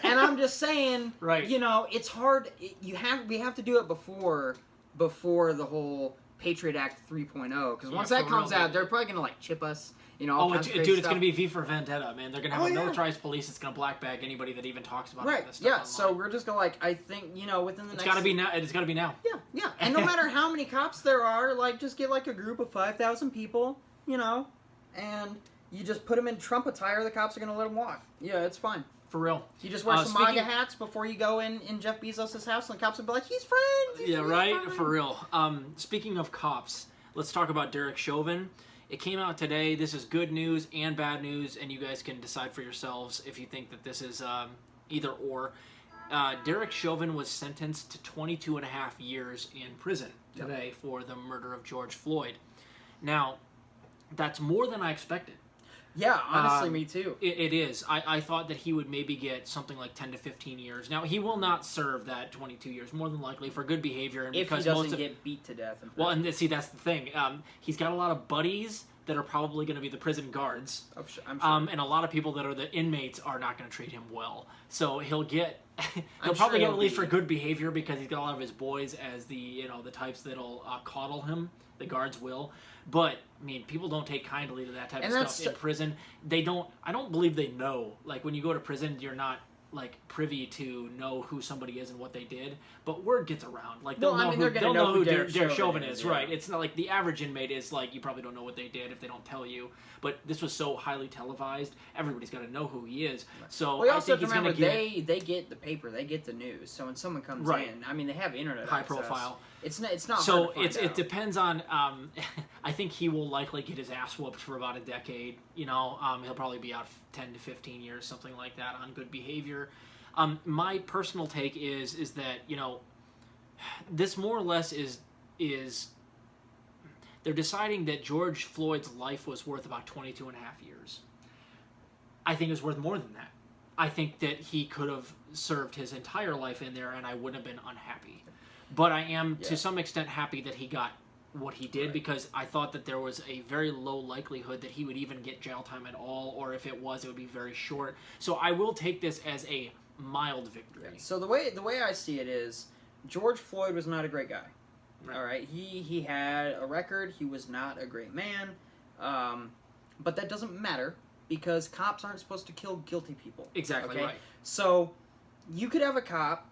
Speaker 2: I'm just saying,
Speaker 1: right.
Speaker 2: It's hard. We have to do it before the whole Patriot Act 3.0, because once that comes out, they're probably going to chip us. It's
Speaker 1: going to be V for Vendetta, man. They're going to have a militarized police that's going to black bag anybody that even talks about this stuff online.
Speaker 2: So we're just going to I think, within the next...
Speaker 1: It's got to be now. It's got to be now.
Speaker 2: Yeah, Yeah, and no matter how many cops there are, like, just get, like, a group of 5,000 people, you know, and you just put them in Trump attire, the cops are going to let them walk. Yeah, it's fine.
Speaker 1: For real.
Speaker 2: You just wear some MAGA hats before you go in Jeff Bezos' house, and the cops will be like, he's friends!
Speaker 1: Yeah, right? For real. Speaking of cops, let's talk about Derek Chauvin. It came out today. This is good news and bad news, and you guys can decide for yourselves if you think that this is either or. Derek Chauvin was sentenced to 22 and a half years in prison today for the murder of George Floyd. Now, that's more than I expected.
Speaker 2: Yeah, honestly, me too.
Speaker 1: It is. I thought that he would maybe get something like 10 to 15 years. Now, he will not serve that 22 years, more than likely, for good behavior. And
Speaker 2: if
Speaker 1: because
Speaker 2: he doesn't get beat to death.
Speaker 1: Well, and see, that's the thing. He's got a lot of buddies that are probably going to be the prison guards.
Speaker 2: I'm sure.
Speaker 1: And a lot of people that are the inmates are not going to treat him well. So he'll get... he'll
Speaker 2: sure
Speaker 1: probably get
Speaker 2: he'll
Speaker 1: released
Speaker 2: be.
Speaker 1: for good behavior because he's got a lot of his boys as the types that'll coddle him. The guards will. But, I mean, people don't take kindly to that type of stuff in prison. They don't... I don't believe they know. Like, when you go to prison, you're not, like, privy to know who somebody is and what they did. But word gets around. Like, they'll know who Derek Chauvin is. Yeah. Right. It's not like the average inmate is like, you probably don't know what they did if they don't tell you. But this was so highly televised, everybody's got to know who he is. So
Speaker 2: well,
Speaker 1: I think he's going to
Speaker 2: get... They get the paper, they get the news. So when someone comes in, I mean, they have internet
Speaker 1: high
Speaker 2: access.
Speaker 1: Profile.
Speaker 2: It's not
Speaker 1: so
Speaker 2: hard to find out.
Speaker 1: It depends on. I think he will likely get his ass whooped for about a decade. You know, he'll probably be out 10 to 15 years, something like that, on good behavior. My personal take is that, you know, this more or less is they're deciding that George Floyd's life was worth about 22 and a half years. I think it's worth more than that. I think that he could have served his entire life in there, and I wouldn't have been unhappy. But I am, to some extent, happy that he got what he did, because I thought that there was a very low likelihood that he would even get jail time at all, or if it was, it would be very short. So I will take this as a mild victory.
Speaker 2: Yeah. So the way I see it is, George Floyd was not a great guy. Right. All right, he had a record. He was not a great man, but that doesn't matter because cops aren't supposed to kill guilty people.
Speaker 1: Exactly right.
Speaker 2: So you could have a cop.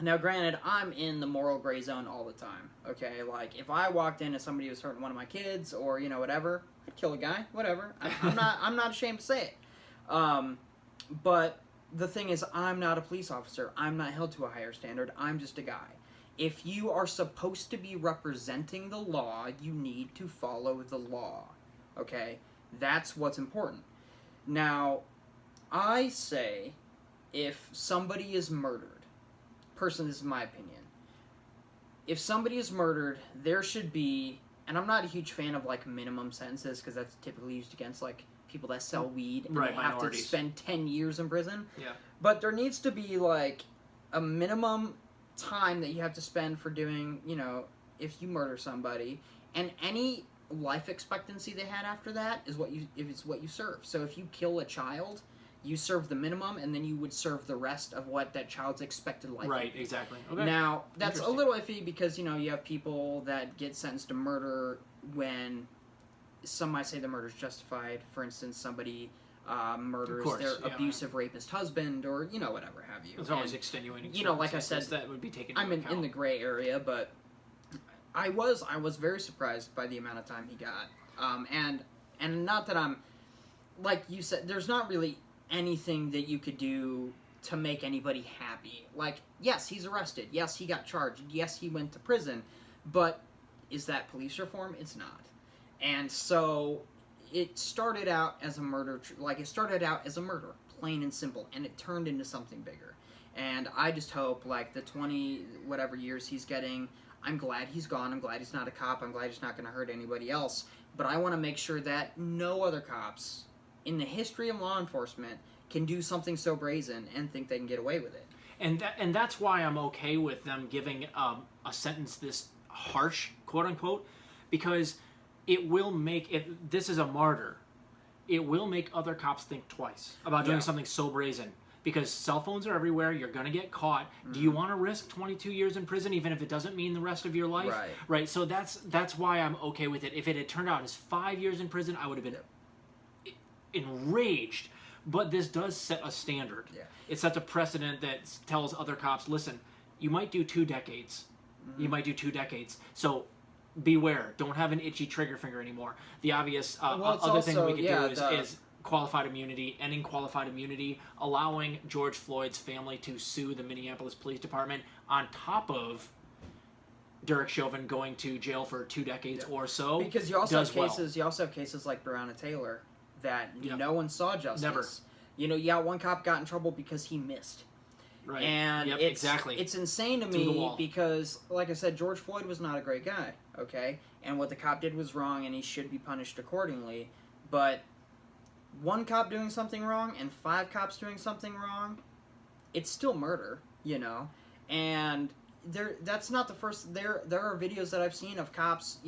Speaker 2: Now, granted, I'm in the moral gray zone all the time, okay? Like, if I walked in and somebody was hurting one of my kids or, you know, whatever, I'd kill a guy, whatever. I'm not ashamed to say it. But the thing is, I'm not a police officer. I'm not held to a higher standard. I'm just a guy. If you are supposed to be representing the law, you need to follow the law, okay? That's what's important. Now, I say if somebody is murdered, this is my opinion. If somebody is murdered, there should be, and I'm not a huge fan of like minimum sentences because that's typically used against like people that sell weed and they have to spend 10 years in prison.
Speaker 1: Yeah.
Speaker 2: But there needs to be like a minimum time that you have to spend for doing, you know, if you murder somebody, and any life expectancy they had after that is what you serve. So if you kill a child, you serve the minimum, and then you would serve the rest of what that child's expected life
Speaker 1: Right,
Speaker 2: would be.
Speaker 1: exactly. Okay.
Speaker 2: Now, that's a little iffy because, you know, you have people that get sentenced to murder when some might say the murder is justified. For instance, somebody murders their abusive rapist husband or, you know, whatever have you.
Speaker 1: It's always extenuating.
Speaker 2: You know, like I said,
Speaker 1: that would be taken
Speaker 2: I'm in the gray area, but I was very surprised by the amount of time he got. And not that I'm, like you said, there's not really anything that you could do to make anybody happy. Like, yes, he's arrested. Yes, he got charged. Yes, he went to prison. But is that police reform? It's not. And so it started out as a murder, plain and simple, and it turned into something bigger. And I just hope, like, the 20 whatever years he's getting, I'm glad he's gone. I'm glad he's not a cop. I'm glad he's not going to hurt anybody else. But I want to make sure that no other cops in the history of law enforcement can do something so brazen and think they can get away with it.
Speaker 1: And that's why I'm okay with them giving a sentence this harsh, quote unquote, because it will make this is a martyr. It will make other cops think twice about doing something so brazen. Because cell phones are everywhere, you're going to get caught. Mm-hmm. Do you want to risk 22 years in prison even if it doesn't mean the rest of your life? Right. So that's why I'm okay with it. If it had turned out as 5 years in prison, I would have been enraged. But this does set a standard. Yeah. It sets a precedent that tells other cops, listen, you might do 2 decades, You might do 2 decades. So beware. Don't have an itchy trigger finger anymore. The obvious other thing we could do is qualified immunity, ending qualified immunity, allowing George Floyd's family to sue the Minneapolis Police Department on top of Derek Chauvin going to jail for 2 decades or so.
Speaker 2: Because you also have cases like Breonna Taylor that no one saw justice.
Speaker 1: Never.
Speaker 2: One cop got in trouble because he missed.
Speaker 1: Right.
Speaker 2: And it's insane to me because, like I said, George Floyd was not a great guy, okay? And what the cop did was wrong and he should be punished accordingly. But one cop doing something wrong and 5 cops doing something wrong, it's still murder, And that's not the first. There are videos that I've seen of cops,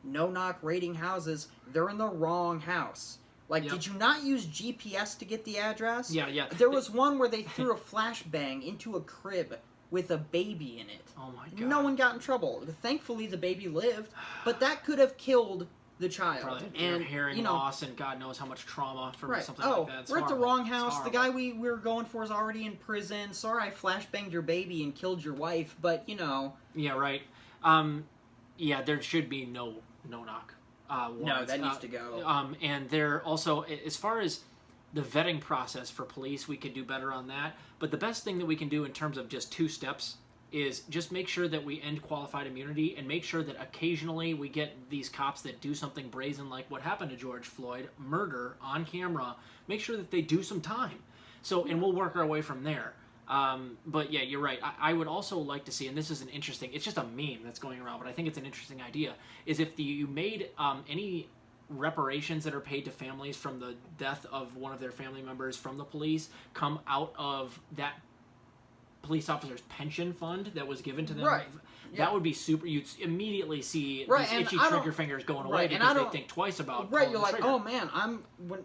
Speaker 2: no-knock raiding houses. They're in the wrong house. Did you not use GPS to get the address?
Speaker 1: Yeah.
Speaker 2: There was one where they threw a flashbang into a crib with a baby in it.
Speaker 1: Oh my God.
Speaker 2: No one got in trouble. Thankfully, the baby lived, but that could have killed the child.
Speaker 1: Probably and hearing loss and God knows how much trauma from something like that.
Speaker 2: We're at the wrong house. The guy we were going for is already in prison. Sorry, I flashbanged your baby and killed your wife, but
Speaker 1: Yeah, right. There should be no knock.
Speaker 2: No, that needs to go.
Speaker 1: And there also, as far as the vetting process for police, we could do better on that. But the best thing that we can do in terms of just 2 steps is just make sure that we end qualified immunity and make sure that occasionally we get these cops that do something brazen like what happened to George Floyd, murder on camera, make sure that they do some time. So, and we'll work our way from there. But yeah, you're right. I would also like to see, and this is an interesting, it's just a meme that's going around, but I think it's an interesting idea, is if you made any reparations that are paid to families from the death of one of their family members from the police come out of that police officer's pension fund that was given to them.
Speaker 2: Right.
Speaker 1: That would be super. You'd immediately see these itchy trigger fingers going away because they think twice about
Speaker 2: Right, you're like,
Speaker 1: trigger.
Speaker 2: oh man,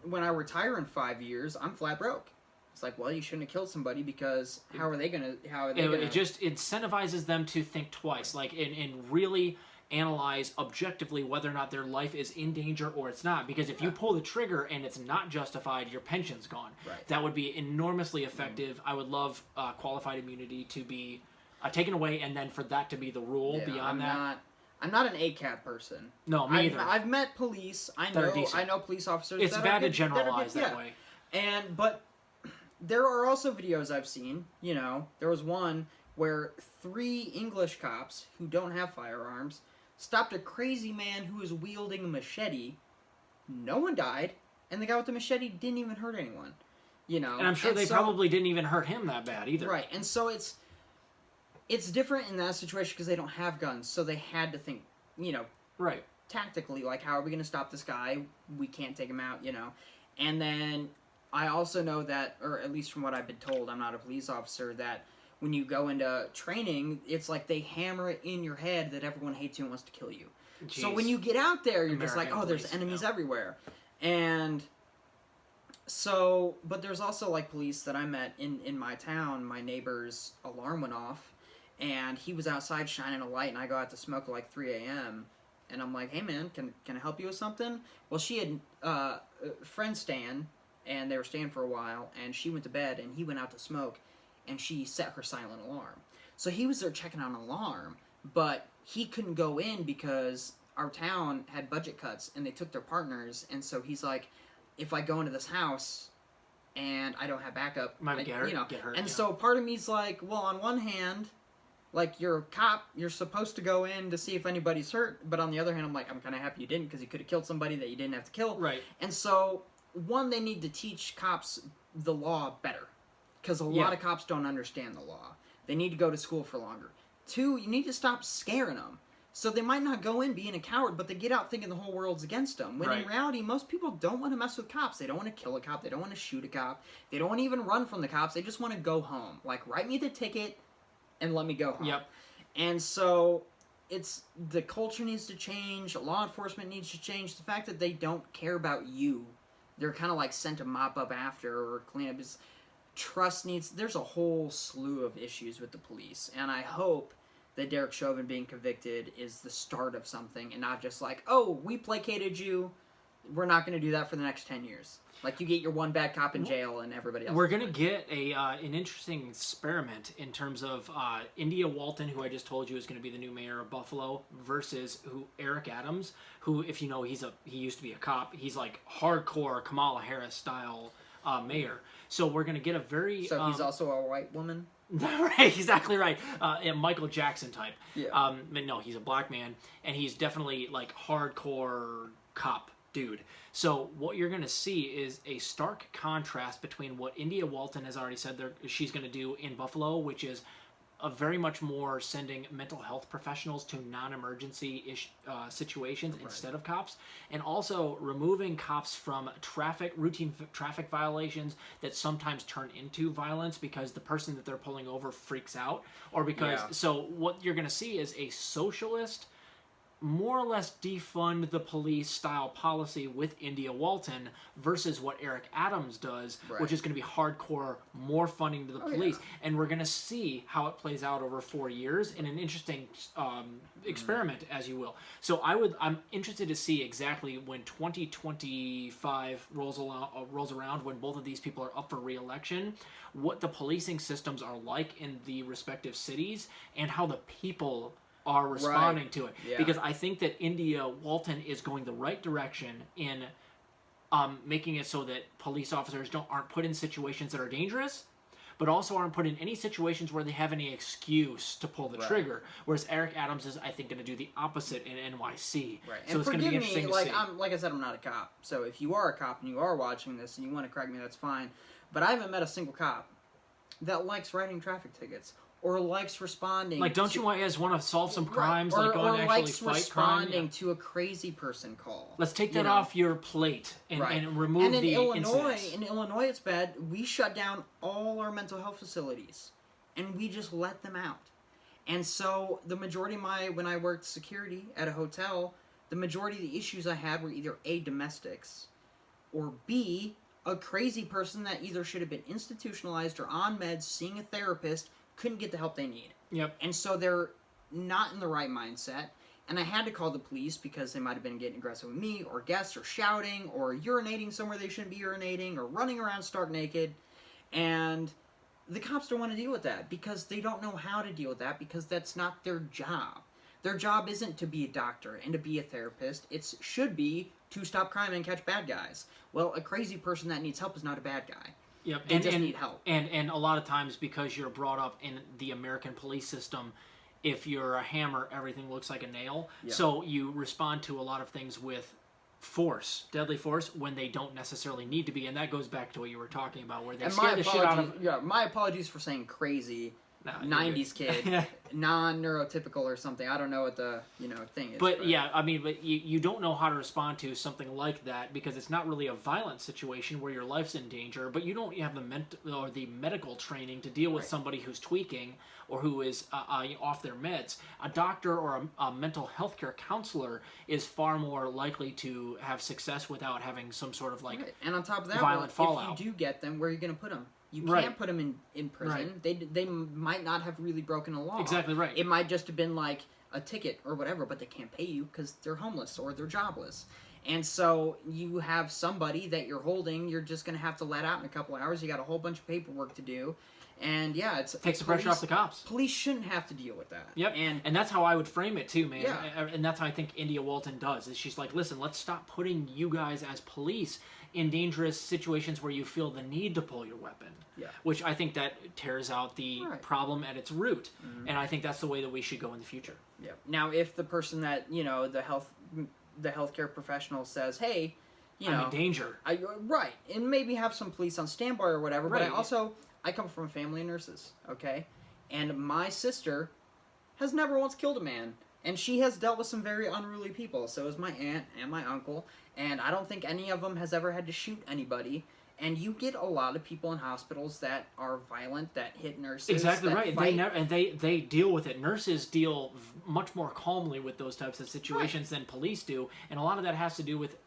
Speaker 2: when I retire in 5 years, I'm flat broke. It's like, well, you shouldn't have killed somebody because how are they gonna? It
Speaker 1: just incentivizes them to think twice, and really analyze objectively whether or not their life is in danger or it's not. Because if you pull the trigger and it's not justified, your pension's gone.
Speaker 2: Right.
Speaker 1: That would be enormously effective. I would love qualified immunity to be taken away, and then for that to be the rule. Beyond
Speaker 2: I'm not an ACAB person.
Speaker 1: No, me either.
Speaker 2: I've met police. I know police officers.
Speaker 1: It's bad to generalize that way.
Speaker 2: But there are also videos I've seen. There was one where 3 English cops who don't have firearms stopped a crazy man who was wielding a machete. No one died, and the guy with the machete didn't even hurt anyone. And
Speaker 1: I'm sure they probably didn't even hurt him that bad either.
Speaker 2: Right, and so it's different in that situation because they don't have guns, so they had to think,
Speaker 1: right,
Speaker 2: tactically, like, how are we going to stop this guy? We can't take him out, And then I also know that, or at least from what I've been told, I'm not a police officer, that when you go into training, it's like they hammer it in your head that everyone hates you and wants to kill you. Jeez. So when you get out there, you're just like, oh, there's enemies everywhere. And so, but there's also, like, police that I met in my town. My neighbor's alarm went off, and he was outside shining a light, and I go out to smoke at like 3 a.m., and I'm like, hey, man, can I help you with something? Well, she had a friend staying, and they were staying for a while, and she went to bed, and he went out to smoke, and she set her silent alarm. So he was there checking on an alarm, but he couldn't go in because our town had budget cuts, and they took their partners, and so he's like, if I go into this house and I don't have backup,
Speaker 1: get hurt.
Speaker 2: And so part of me's like, well, on one hand, like, you're a cop, you're supposed to go in to see if anybody's hurt, but on the other hand, I'm like, I'm kind of happy you didn't, because you could have killed somebody that you didn't have to kill.
Speaker 1: Right.
Speaker 2: And so, one, they need to teach cops the law better, because a lot of cops don't understand the law. They need to go to school for longer. 2, you need to stop scaring them. So they might not go in being a coward, but they get out thinking the whole world's against them. When in reality, most people don't want to mess with cops. They don't want to kill a cop. They don't want to shoot a cop. They don't want to even run from the cops. They just want to go home. Like, write me the ticket and let me go home.
Speaker 1: Yep.
Speaker 2: And so the culture needs to change. Law enforcement needs to change. The fact that they don't care about you. They're kind of like sent to mop up after or clean up. There's a whole slew of issues with the police. And I hope that Derek Chauvin being convicted is the start of something and not just like, oh, we placated you, we're not going to do that for the next 10 years. Like, you get your one bad cop in jail and everybody else.
Speaker 1: We're going to get an interesting experiment in terms of India Walton, who I just told you is going to be the new mayor of Buffalo, versus Eric Adams, who, if you know, he used to be a cop. He's like hardcore Kamala Harris style mayor. So we're going to get a very...
Speaker 2: So he's also a white woman?
Speaker 1: Right, exactly right. A Michael Jackson type.
Speaker 2: Yeah.
Speaker 1: But no, he's a black man, and he's definitely like hardcore cop dude. So what you're going to see is a stark contrast between what India Walton has already said she's going to do in Buffalo, which is a very much more sending mental health professional to non-emergency situations instead of cops, and also removing cops from routine traffic violations that sometimes turn into violence because the person that they're pulling over freaks out, or because so what you're going to see is a socialist, more or less defund the police style policy with India Walton versus what Eric Adams does, which is going to be hardcore, more funding to the police. Yeah. And we're going to see how it plays out over 4 years in an interesting experiment, as you will. So I'm interested to see exactly when 2025 rolls around, when both of these people are up for re-election, what the policing systems are like in the respective cities and how the people are responding to it. Yeah. Because I think that India Walton is going the right direction in making it so that police officers aren't put in situations that are dangerous, but also aren't put in any situations where they have any excuse to pull the trigger. Whereas Eric Adams is, I think, going to do the opposite in NYC.
Speaker 2: Right.
Speaker 1: So
Speaker 2: and
Speaker 1: it's going to be interesting to see.
Speaker 2: Like I said, I'm not a cop. So if you are a cop and you are watching this and you want to correct me, that's fine. But I haven't met a single cop that likes writing traffic tickets or likes responding.
Speaker 1: Like, don't you want to solve some crimes, like go and actually fight crime? Or likes responding
Speaker 2: to a crazy person call.
Speaker 1: Let's take that off your plate and remove the incidents.
Speaker 2: In Illinois, it's bad. We shut down all our mental health facilities, and we just let them out. And so the majority of when I worked security at a hotel, the majority of the issues I had were either A, domestics, or B, a crazy person that either should have been institutionalized or on meds, seeing a therapist, couldn't get the help they need.
Speaker 1: Yep.
Speaker 2: And so they're not in the right mindset. And I had to call the police because they might have been getting aggressive with me, or guests, or shouting, or urinating somewhere they shouldn't be urinating, or running around stark naked. And the cops don't want to deal with that because they don't know how to deal with that because that's not their job. Their job isn't to be a doctor and to be a therapist. It should be to stop crime and catch bad guys. Well, a crazy person that needs help is not a bad guy.
Speaker 1: Yep,
Speaker 2: and just need help.
Speaker 1: And a lot of times, because you're brought up in the American police system, if you're a hammer, everything looks like a nail. Yeah. So you respond to a lot of things with force, deadly force, when they don't necessarily need to be. And that goes back to what you were talking about, where they scare the shit out of...
Speaker 2: Yeah, my apologies for saying crazy. No, 90s kid, non-neurotypical or something. I don't know what the thing is.
Speaker 1: But yeah, I mean, but you don't know how to respond to something like that because it's not really a violent situation where your life's in danger, but you don't have the medical training to deal with somebody who's tweaking or who is off their meds. A doctor or a mental health care counselor is far more likely to have success without having some sort of
Speaker 2: and on top of that,
Speaker 1: violent fallout.
Speaker 2: If you do get them, where are you going to put them? You can't put them in prison. Right. They might not have really broken a law.
Speaker 1: Exactly right.
Speaker 2: It might just have been like a ticket or whatever, but they can't pay you because they're homeless or they're jobless. And so you have somebody that you're holding, you're just going to have to let out in a couple hours. You got a whole bunch of paperwork to do. And yeah, it
Speaker 1: takes the pressure off the cops.
Speaker 2: Police shouldn't have to deal with that.
Speaker 1: Yep, and that's how I would frame it too, man. Yeah. And that's how I think India Walton does. Is she's like, listen, let's stop putting you guys as police in dangerous situations where you feel the need to pull your weapon.
Speaker 2: Yeah.
Speaker 1: Which I think that tears out the problem at its root. Mm-hmm. And I think that's the way that we should go in the future.
Speaker 2: Yeah. Now, if the person that, the healthcare professional says, hey,
Speaker 1: I'm in danger.
Speaker 2: Right. And maybe have some police on standby or whatever. Right. But I come from a family of nurses, okay? And my sister has never once killed a man. And she has dealt with some very unruly people. So has my aunt and my uncle. And I don't think any of them has ever had to shoot anybody. And you get a lot of people in hospitals that are violent, that hit nurses.
Speaker 1: Exactly right. They deal with it. Nurses deal much more calmly with those types of situations than police do. And a lot of that has to do with,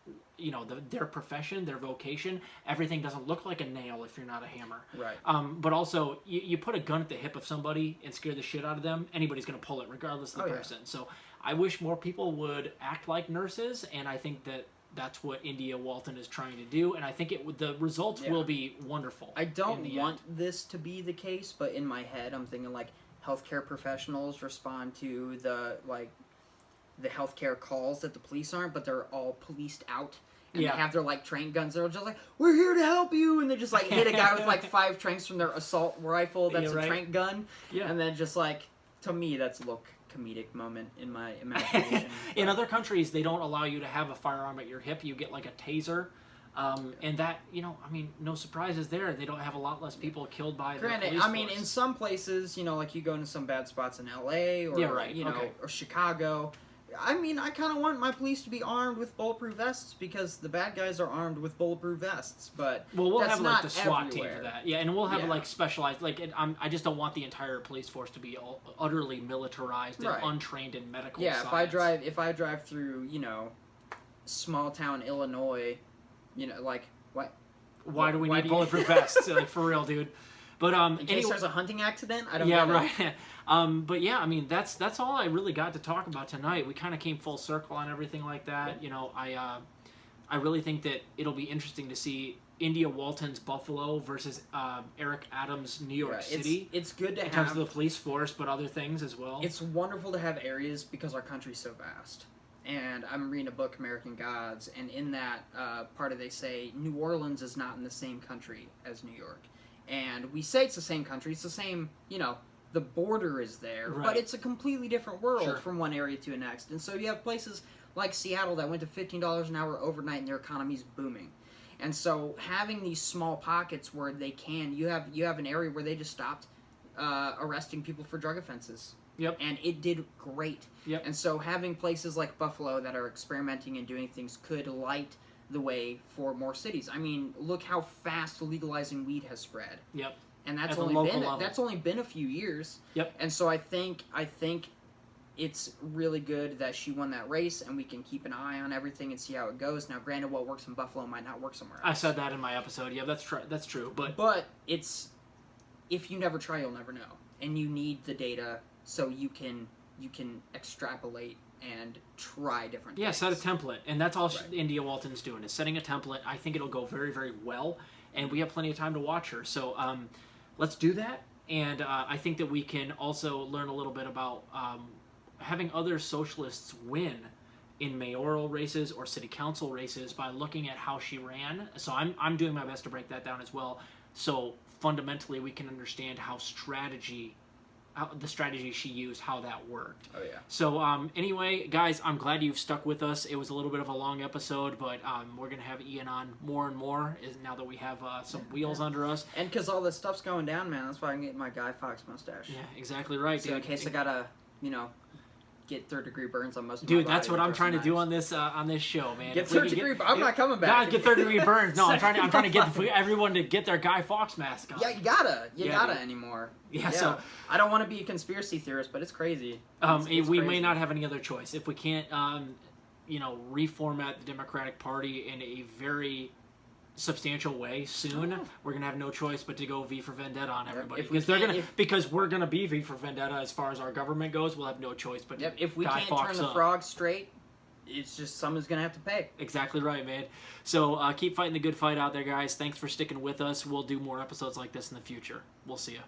Speaker 1: their profession, their vocation. Everything doesn't look like a nail if you're not a hammer.
Speaker 2: Right.
Speaker 1: But also, you put a gun at the hip of somebody and scare the shit out of them, anybody's going to pull it regardless of the person. So I wish more people would act like nurses, and I think that that's what India Walton is trying to do, and I think the results will be wonderful.
Speaker 2: I don't want this to be the case, but in my head, I'm thinking like healthcare professionals respond to the healthcare calls that the police aren't, but they're all policed out. And they have their, like, trank guns. They're just like, we're here to help you. And they just, like, hit a guy with, like, 5 tranks from their assault rifle. That's a trank gun. Yeah. And then just, like, to me, that's a little comedic moment in my imagination.
Speaker 1: In other countries, they don't allow you to have a firearm at your hip. You get, like, a taser. And that, you know, I mean, no surprises there. They don't have a lot less people killed by the police force.
Speaker 2: I mean, in some places, you know, like, you go into some bad spots in L.A. or, you know, or Chicago. I mean, I kind of want my police to be armed with bulletproof vests because the bad guys are armed with bulletproof vests. But
Speaker 1: we'll
Speaker 2: that's
Speaker 1: have
Speaker 2: not
Speaker 1: like the SWAT
Speaker 2: everywhere.
Speaker 1: team for that, and we'll have like specialized. Like, I just don't want the entire police force to be utterly militarized and untrained in medical.
Speaker 2: Yeah,
Speaker 1: science.
Speaker 2: if I drive through, you know, small town Illinois, you know, like what?
Speaker 1: Why do we need bulletproof vests? Like, for real, dude. But
Speaker 2: in case there's a hunting accident, I don't.
Speaker 1: Yeah, right. But yeah, I mean that's all I really got to talk about tonight. We kind of came full circle on everything like that. You know, I really think that it'll be interesting to see India Walton's Buffalo versus Eric Adams' New York City.
Speaker 2: It's good to have in
Speaker 1: terms of the police force, but other things as well.
Speaker 2: It's wonderful to have areas because our country's so vast. And I'm reading a book, American Gods, and in that part they say New Orleans is not in the same country as New York. And we say it's the same country, it's the same, you know, the border is there, but it's a completely different world from one area to the next. And so you have places like Seattle that went to $15 an hour overnight and their economy's booming. And so having these small pockets where they can, you have an area where they just stopped arresting people for drug offenses.
Speaker 1: Yep.
Speaker 2: And it did great.
Speaker 1: Yep.
Speaker 2: And so having places like Buffalo that are experimenting and doing things could light the way for more cities. I mean, look how fast legalizing weed has spread.
Speaker 1: Yep.
Speaker 2: And that's only been a few years.
Speaker 1: Yep.
Speaker 2: And so I think it's really good that she won that race, and we can keep an eye on everything and see how it goes. Now, granted, what works in Buffalo might not work somewhere else.
Speaker 1: I said that in my episode. Yeah, that's true.
Speaker 2: But it's, if you never try, you'll never know, and you need the data so you can extrapolate and try different things.
Speaker 1: Set a template, and that's all India Walton's doing, is setting a template. I think it'll go very, very well, and we have plenty of time to watch her. So let's do that, and I think that we can also learn a little bit about having other socialists win in mayoral races or city council races by looking at how she ran. So I'm doing my best to break that down as well. So fundamentally, we can understand how the strategy she used, how that worked.
Speaker 2: Oh, yeah.
Speaker 1: So, anyway, guys, I'm glad you've stuck with us. It was a little bit of a long episode, but we're going to have Ian on more and more now that we have some wheels under us.
Speaker 2: And because all this stuff's going down, man, that's why I can get my Guy Fawkes mustache.
Speaker 1: Yeah, exactly right,
Speaker 2: so
Speaker 1: dude.
Speaker 2: in case I got to, you know, get third-degree burns on most of
Speaker 1: my
Speaker 2: body.
Speaker 1: Dude, that's what I'm trying to do on this show, man.
Speaker 2: Get third-degree burns. I'm not coming back.
Speaker 1: God, get third-degree burns. No, I'm trying to get everyone to get their Guy Fawkes mask on.
Speaker 2: Yeah, you gotta anymore.
Speaker 1: Yeah, so
Speaker 2: I don't want to be a conspiracy theorist, but it's crazy. It's
Speaker 1: we
Speaker 2: crazy.
Speaker 1: may not have any other choice if we can't, reformat the Democratic Party in a very substantial way soon. We're gonna have no choice but to go V for Vendetta on everybody because we're gonna be V for Vendetta as far as our government goes. We'll have no choice but to
Speaker 2: if we
Speaker 1: Guy
Speaker 2: can't
Speaker 1: Fawkes
Speaker 2: turn the frog straight, it's just someone's gonna have to pay.
Speaker 1: Exactly right, man. So keep fighting the good fight out there, guys. Thanks for sticking with us. We'll do more episodes like this in the future. We'll see you.